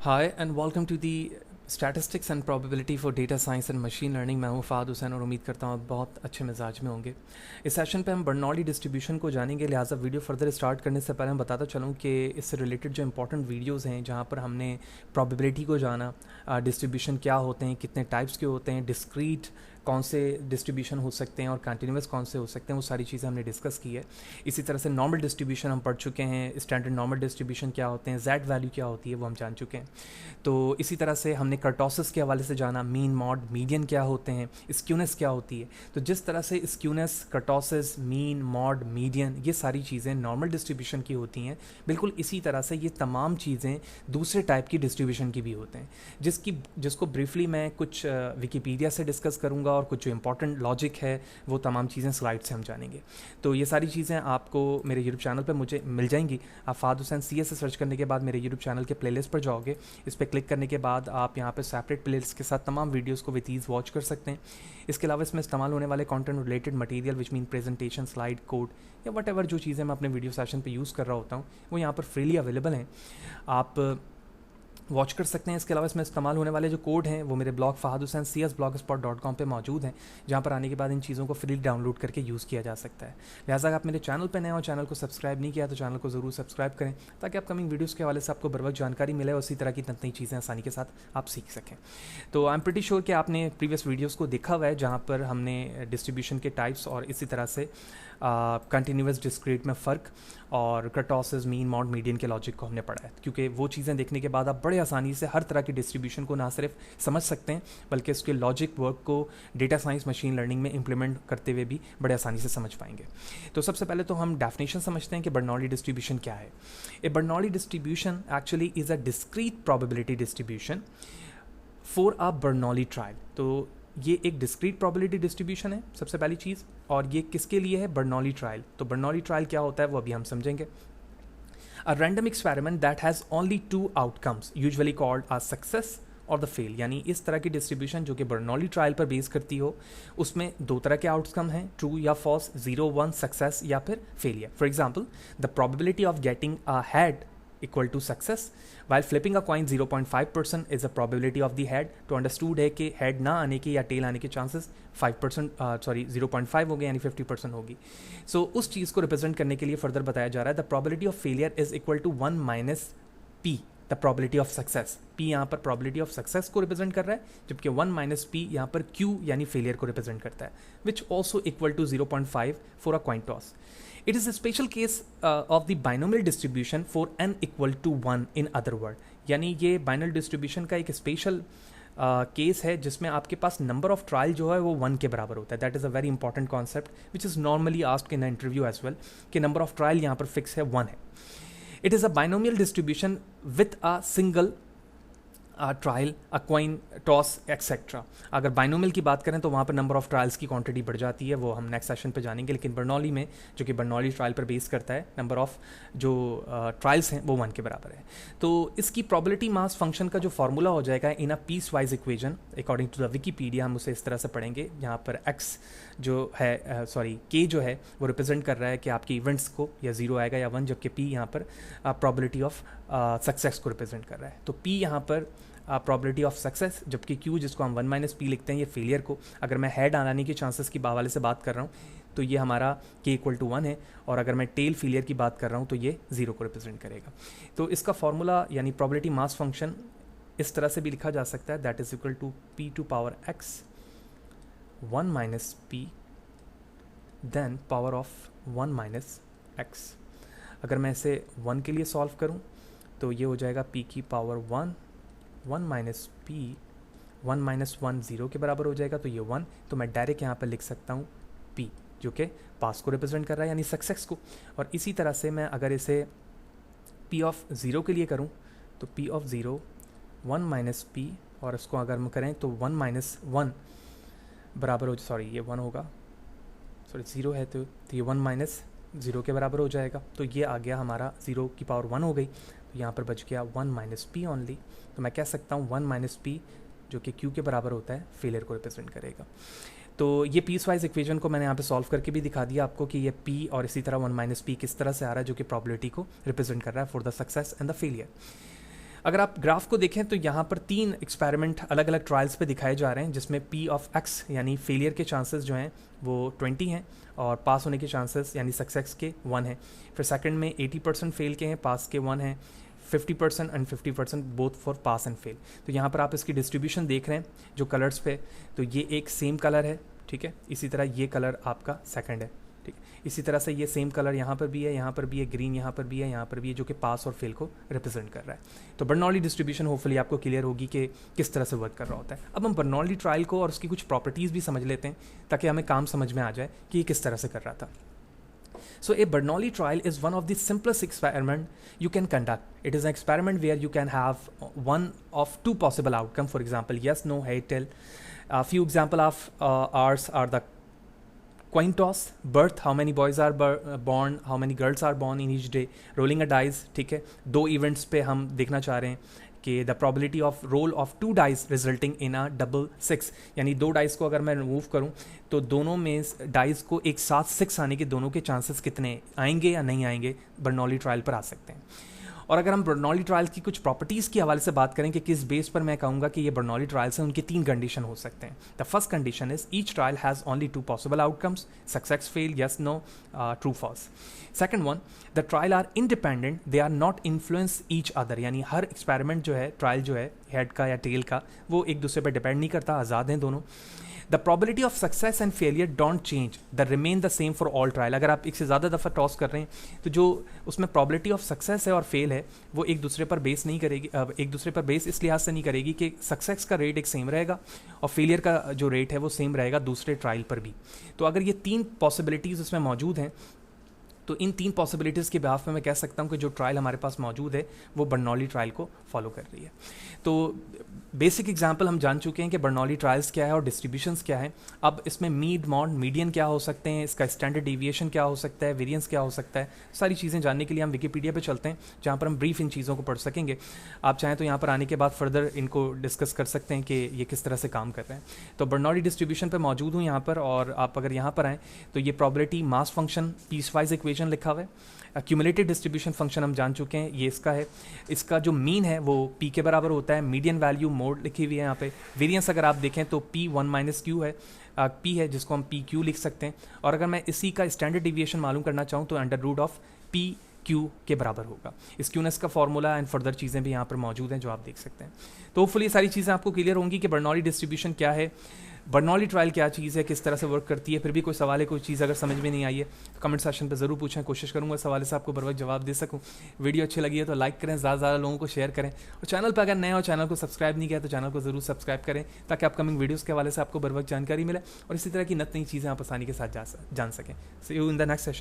Hi and welcome to the statistics and probability for data science and machine learning. मैं हूँ फ़ाद हुसैन और उम्मीद करता हूँ आप बहुत अच्छे मिजाज में होंगे। इस सेशन पे हम बर्नौली डिस्ट्रीब्यूशन को जानेंगे, लिहाजा वीडियो फर्दर स्टार्ट करने से पहले मैं बताता चलूँ कि इससे रिलेटेड जो इंपॉर्टेंट वीडियोस हैं जहाँ पर हमने प्रोबेबिलिटी को जाना, डिस्ट्रीब्यूशन क्या होते हैं, कितने टाइप्स के होते हैं, डिस्क्रीट कौन से डिस्ट्रीब्यूशन हो सकते हैं और कंटिन्यूस कौन से हो सकते हैं, वो सारी चीज़ें हमने डिस्कस की है। इसी तरह से नॉर्मल डिस्ट्रीब्यूशन हम पढ़ चुके हैं, स्टैंडर्ड नॉर्मल डिस्ट्रीब्यूशन क्या होते हैं, जेड वैल्यू क्या होती है वो हम जान चुके हैं। तो इसी तरह से हमने कर्टोसिस के हवाले से जाना, मीन, मॉड, मीडियन क्या होते हैं, स्क्यूनेस क्या होती है। तो जिस तरह से skewness, kurtosis, mean, mod, median ये सारी चीज़ें नॉर्मल डिस्ट्रीब्यूशन की होती हैं, बिल्कुल इसी तरह से ये तमाम चीज़ें दूसरे टाइप की डिस्ट्रीब्यूशन की भी होते हैं, जिसको ब्रीफली मैं कुछ विकीपीडिया से डिस्कस करूँगा और कुछ जो इंपॉर्टेंट लॉजिक है वो तमाम चीज़ें स्लाइड से हम जानेंगे। तो ये सारी चीज़ें आपको मेरे यूट्यूब चैनल पर मुझे मिल जाएंगी। आप फ़ाद हुसैन CS से सर्च करने के बाद मेरे यूट्यूब चैनल के प्लेलिस्ट पर जाओगे, इस पर क्लिक करने के बाद आप यहाँ पे सेपरेट प्लेलिस्ट के साथ तमाम वीडियोस को विद ईज़ वॉच कर सकते हैं। इसके अलावा इसमें इस्तेमाल होने वाले content related material which mean presentation, slide, code या वट एवर जो चीज़ें मैं अपने वीडियो सेशन पे यूज़ कर रहा होता हूँ वो यहाँ पर फ्रीली अवेलेबल हैं, आप वॉच कर सकते हैं। इसके अलावा इसमें इस्तेमाल होने वाले जो कोड हैं वो मेरे ब्लॉग fahadhusain.cs.blogspot.com पे मौजूद हैं, जहाँ पर आने के बाद इन चीज़ों को फ्री डाउनलोड करके यूज़ किया जा सकता है। लिहाजा आप मेरे चैनल पर नए और चैनल को सब्सक्राइब नहीं किया तो चैनल को ज़रूर सब्सक्राइब करें, ताकि अपकमिंग वीडियोज़ के हवाले से आपको बर वक्त जानकारी मिले और इसी तरह की नई चीज़ें आसानी के साथ आप सीख सकें। तो आई एम प्रीटी श्योर कि आपने प्रीवियस वीडियोज़ को देखा हुआ है, जहाँ पर हमने डिस्ट्रीब्यूशन के टाइप्स और इसी तरह से कंटिन्यूस डिस्क्रीट में फ़र्क और कर्टोसिस, मीन, मॉड, मीडियन के लॉजिक को हमने पढ़ा है, क्योंकि वो चीज़ें देखने के बाद आप बड़े आसानी से हर तरह की डिस्ट्रीब्यूशन को ना सिर्फ समझ सकते हैं बल्कि उसके लॉजिक वर्क को डेटा साइंस, मशीन लर्निंग में इंप्लीमेंट करते हुए भी बड़े आसानी से समझ पाएंगे। तो सबसे पहले तो हम डेफिनेशन समझते हैं कि बर्नौली डिस्ट्रीब्यूशन क्या है। A Bernoulli distribution actually is a discrete probability distribution for a Bernoulli trial. तो ये एक डिस्क्रीट प्रोबेबिलिटी डिस्ट्रीब्यूशन है सबसे पहली चीज़, और ये किसके लिए है? Bernoulli trial. तो बर्नौली ट्रायल क्या होता है वो अभी हम समझेंगे। A random experiment that has only 2 outcomes usually called a success और द फेल। यानी इस तरह की डिस्ट्रीब्यूशन जो कि बर्नौली ट्रायल पर बेस करती हो, उसमें 2 तरह के आउटकम हैं, ट्रू या फॉल्स, 0, 1 सक्सेस या फिर failure. For example, the probability of getting a head equal to success while flipping a coin 0.5% is the probability of the head। तो अंडरस्टूड है कि हेड ना आने के या टेल आने के चांसेस 0.5 हो गए, यानी 50% होगी। सो उस चीज़ को रिप्रेजेंट करने के लिए फर्दर बताया जा रहा है the probability of failure is equal to 1 minus P the probability of success. P यहाँ पर प्रोबेबिलिटी ऑफ सक्सेस को रिप्रेजेंट कर रहा है, जबकि 1 माइनस पी यहाँ पर क्यू यानी फेलियर को रिप्रेजेंट करता है, which also equal to 0.5 for a coin toss. It is a special case of the binomial distribution for n equal to 1 in other word। यानी ये बाइनल डिस्ट्रीब्यूशन का एक स्पेशल केस है जिसमें आपके पास नंबर ऑफ ट्रायल जो है वो 1 के बराबर होता है। That is a very important concept which is normally asked in interview as well, कि नंबर ऑफ ट्रायल यहाँ पर फिक्स है 1 है। It is a binomial distribution with a single trial, a coin toss etcetera. अगर binomial की बात करें तो वहाँ पर नंबर ऑफ ट्रायल्स की क्वांटिटी बढ़ जाती है, वो हम नेक्स्ट सेशन पे जानेंगे। लेकिन बर्नौली में, जो कि बर्नौली ट्रायल पर बेस करता है, नंबर ऑफ जो ट्रायल्स हैं वो 1 के बराबर है। तो इसकी प्रोबेबिलिटी मास फंक्शन का जो फार्मूला हो जाएगा in a piecewise equation according to the Wikipedia, हम उसे इस तरह से पढ़ेंगे, जहाँ पर एक्स जो है के जो है वो रिप्रेजेंट कर रहा है कि आपके इवेंट्स को, या 0 आएगा या 1, जबकि पी यहाँ पर प्रोबेबिलिटी ऑफ सक्सेस को रिप्रेजेंट कर रहा है। तो पी यहाँ पर प्रोबेबिलिटी ऑफ सक्सेस, जबकि क्यू जिसको हम 1 माइनस पी लिखते हैं ये फेलियर को। अगर मैं हेड आने के चांसेस की हवाले से बात कर रहा हूँ तो ये हमारा के इक्वल टू 1 है, और अगर मैं टेल फेलियर की बात कर रहा हूँ तो ये 0 को रिप्रेजेंट करेगा। तो इसका फॉर्मूला यानी प्रोबेबिलिटी मास फंक्शन इस तरह से भी लिखा जा सकता है, that is equal to p to power x 1 minus p then power of 1 minus x. अगर मैं इसे 1 के लिए सॉल्व करूँ तो ये हो जाएगा पी की पावर 1 माइनस पी, 1 माइनस 1 0 के बराबर हो जाएगा, तो ये 1। तो मैं डायरेक्ट यहाँ पर लिख सकता हूँ पी, जो कि पास को रिप्रेजेंट कर रहा है यानी सक्सेस को। और इसी तरह से मैं अगर इसे पी ऑफ 0 के लिए करूँ तो पी ऑफ 0 1 माइनस पी, और इसको अगर हम करें तो 1 माइनस 1 बराबर हो, सॉरी ये 1 होगा, सॉरी 0 है तो ये 1 माइनस 0 के बराबर हो जाएगा। तो ये आ गया हमारा 0 की पावर 1 हो गई, तो यहाँ पर बच गया 1 माइनस पी ओनली। तो मैं कह सकता हूँ 1 माइनस पी जो कि क्यू के बराबर होता है फेलियर को रिप्रेजेंट करेगा। तो ये पीस वाइज इक्वेशन को मैंने यहाँ पे सॉल्व करके भी दिखा दिया आपको कि ये पी और इसी तरह 1 माइनस पी किस तरह से आ रहा है, जो कि प्रोबेबिलिटी को रिप्रेजेंट कर रहा है for the success and the failure. अगर आप ग्राफ को देखें तो यहाँ पर 3 एक्सपेरिमेंट अलग अलग ट्रायल्स पे दिखाए जा रहे हैं, जिसमें P ऑफ X यानी फेलियर के चांसेस जो हैं वो 20 हैं और पास होने के चांसेस यानी सक्सेस के 1 हैं। फिर सेकंड में 80% फेल के हैं, पास के 1 हैं, 50% and 50% both for pass and fail. तो यहाँ पर आप इसकी डिस्ट्रीब्यूशन देख रहे हैं जो कलर्स पे, तो ये एक सेम कलर है, ठीक है। इसी तरह ये कलर आपका सेकंड है, ठीक है। इसी तरह से ये सेम कलर यहाँ पर भी है, यहाँ पर भी है, ग्रीन यहाँ पर भी है, यहाँ पर भी है, जो कि पास और फेल को रिप्रेजेंट कर रहा है। तो बर्नौली डिस्ट्रीब्यूशन होपफुली आपको क्लियर होगी कि किस तरह से वर्क कर रहा होता है। अब हम बर्नौली ट्रायल को और उसकी कुछ प्रॉपर्टीज़ भी समझ लेते हैं ताकि हमें काम समझ में आ जाए कि ये किस तरह से कर रहा था। So a Bernoulli trial is one of the simplest experiment you can conduct. It is an experiment where you can have one of two possible outcome. For example, yes, no, hey, tell. A few example of ours are the coin toss, birth, how many boys are born, how many girls are born in each day, rolling a dice, ठीक है। 2 events पे हम देखना चाह रहे हैं कि the probability of roll of 2 dice resulting in a double 6, यानी 2 डाइस को अगर मैं रिमूव करूं तो दोनों में डाइस को एक साथ 6 आने के दोनों के चांसेस कितने आएंगे या नहीं आएंगे, बर्नौली ट्रायल पर आ सकते हैं। और अगर हम बर्नौली ट्रायल की कुछ प्रॉपर्टीज़ के हवाले से बात करें कि किस बेस पर मैं कहूँगा कि ये बर्नौली ट्रायल्स हैं, उनके 3 कंडीशन हो सकते हैं। The first condition is each trial has only 2 possible outcomes, success, fail, yes, no, true, false. Second one, the trial are independent, they are not influence each other, यानी हर experiment जो है, trial जो है head का या tell का, वो एक दूसरे पर डिपेंड नहीं करता, आज़ाद हैं दोनों। The probability of success and failure don't change, the remain the same for all trial. अगर आप एक से ज़्यादा दफ़ा टॉस कर रहे हैं तो जो उसमें प्रोबेबिलिटी ऑफ सक्सेस है और फेल है वो एक दूसरे पर बेस नहीं करेगी, एक दूसरे पर बेस इस लिहाज से नहीं करेगी कि सक्सेस का रेट एक सेम रहेगा और फेलियर का जो रेट है वो सेम रहेगा दूसरे ट्रायल पर भी। तो अगर ये 3 पॉसिबिलिटीज़ उसमें मौजूद हैं तो इन 3 पॉसिबिलिटीज़ के बिहाफ में मैं कह सकता हूँ कि जो ट्रायल हमारे पास मौजूद है वो बर्नौली ट्रायल को फॉलो कर रही है। तो बेसिक एग्जांपल हम जान चुके हैं कि बर्नौली ट्रायल्स क्या है और डिस्ट्रीब्यूशंस क्या है। अब इसमें मीड, मॉड, मीडियन क्या हो सकते हैं, इसका स्टैंडर्ड डेविएशन क्या हो सकता है, वेरिएंस क्या हो सकता है, सारी चीज़ें जानने के लिए हम विकिपीडिया पे चलते हैं जहाँ पर हम ब्रीफ इन चीज़ों को पढ़ सकेंगे। आप चाहें तो यहाँ पर आने के बाद फर्दर इनको डिस्कस कर सकते हैं कि ये किस तरह से काम कर रहे हैं। तो बर्नौली डिस्ट्रीब्यूशन पर मौजूद हूँ यहाँ पर, और आप अगर यहाँ पर आएँ तो ये probability mass function piecewise equation लिखा हुआ है। क्यूमुलेटिव डिस्ट्रीब्यूशन फंक्शन हम जान चुके हैं, ये इसका है। इसका जो मीन है वो पी के बराबर होता है, मीडियन वैल्यू मोड लिखी हुई है यहाँ पे। वेरिएंस अगर आप देखें तो P1 - Q है, P है जिसको हम PQ लिख सकते हैं। और अगर मैं इसी का स्टैंडर्ड डेविएशन मालूम करना चाहूँ तो √of PQ के बराबर होगा। इस क्यूनेस का फॉर्मूला एंड फर्दर चीज़ें भी यहाँ पर मौजूद हैं जो आप देख सकते हैं। तो होपफुली ये सारी चीज़ें आपको क्लियर होंगी कि बर्नौली डिस्ट्रीब्यूशन क्या है, बर्नौली ट्रायल क्या चीज़ है, किस तरह से वर्क करती है। फिर भी कोई सवाल है, कोई चीज़ अगर समझ में नहीं आई है तो कमेंट सेक्शन पे ज़रूर पूछें, कोशिश करूँगा इस हवाले से आपको बर वक्त जवाब दे सकूँ। वीडियो अच्छी लगी है तो लाइक करें, ज़्यादा से ज़्यादा लोगों को शेयर करें, और चैनल पर अगर नए हो, चैनल को सब्सक्राइब नहीं किया तो चैनल को ज़रूर सब्सक्राइब करें ताकि अपकमिंग वीडियोज़ के हवाले से आपको बर वक्त जानकारी मिले और इसी तरह की नई चीज़ें आप आसानी के साथ जान सकें। See you in the next session.